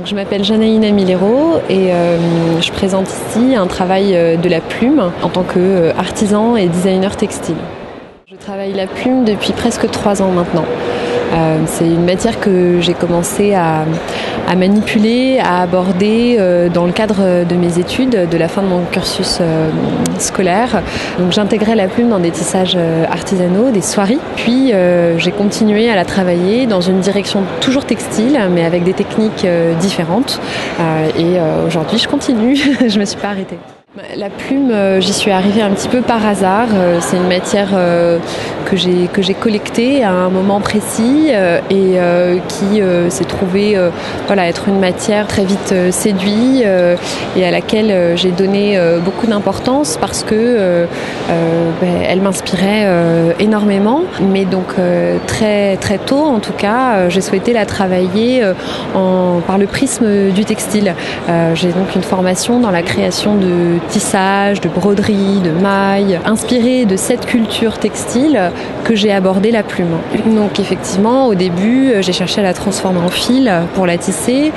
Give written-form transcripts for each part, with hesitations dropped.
Je m'appelle Janaïna Milero et je présente ici un travail de la plume en tant qu'artisan et designer textile. Je travaille la plume depuis presque 3 ans maintenant. C'est une matière que j'ai commencé à manipuler, à aborder dans le cadre de mes études, de la fin de mon cursus scolaire. Donc j'intégrais la plume dans des tissages artisanaux, des soieries. Puis j'ai continué à la travailler dans une direction toujours textile, mais avec des techniques différentes. Et aujourd'hui, je continue. Je ne me suis pas arrêtée. La plume, j'y suis arrivée un petit peu par hasard. C'est une matière que j'ai collectée à un moment précis et qui s'est trouvée être une matière très vite séduite et à laquelle j'ai donné beaucoup d'importance parce que elle m'inspirait énormément. Mais donc très très tôt, en tout cas, j'ai souhaité la travailler par le prisme du textile. J'ai donc une formation dans la création de tissage, de broderie, de mailles, inspirée de cette culture textile que j'ai abordé la plume. Donc effectivement, au début, j'ai cherché à la transformer en fil pour la tisser,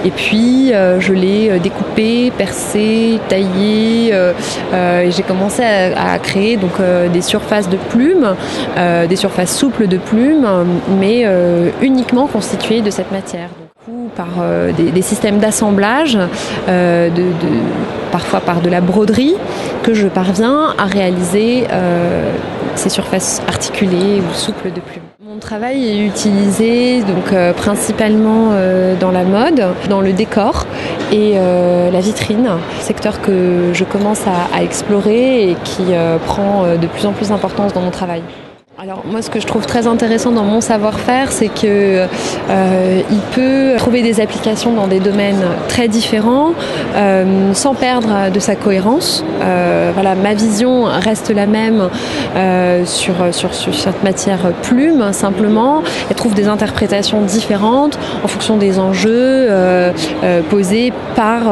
et puis je l'ai découpée, percée, taillée, et j'ai commencé à créer donc des surfaces de plumes, des surfaces souples de plumes, mais uniquement constituées de cette matière. Par des systèmes d'assemblage, parfois par de la broderie, que je parviens à réaliser ces surfaces articulées ou souples de plumes. Mon travail est utilisé donc principalement dans la mode, dans le décor et la vitrine, secteur que je commence à explorer et qui prend de plus en plus d'importance dans mon travail. Alors moi, ce que je trouve très intéressant dans mon savoir-faire, c'est que il peut trouver des applications dans des domaines très différents, sans perdre de sa cohérence. Ma vision reste la même sur cette matière plume. Simplement, elle trouve des interprétations différentes en fonction des enjeux posés par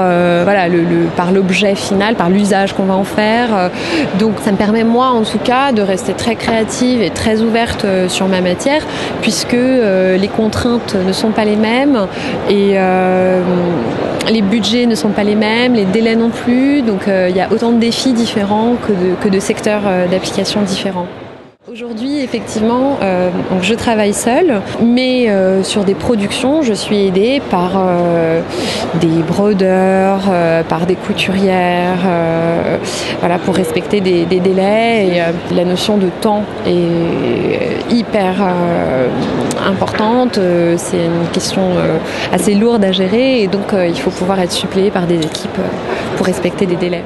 par l'objet final, par l'usage qu'on va en faire. Donc, ça me permet moi, en tout cas, de rester très créative et très ouverte sur ma matière, puisque les contraintes ne sont pas les mêmes et les budgets ne sont pas les mêmes, les délais non plus, donc il y a autant de défis différents que de secteurs d'application différents. Aujourd'hui, effectivement, donc je travaille seule, mais sur des productions, je suis aidée par des brodeurs, par des couturières, pour respecter des délais. Et la notion de temps est hyper importante. C'est une question assez lourde à gérer, et donc il faut pouvoir être suppléé par des équipes pour respecter des délais.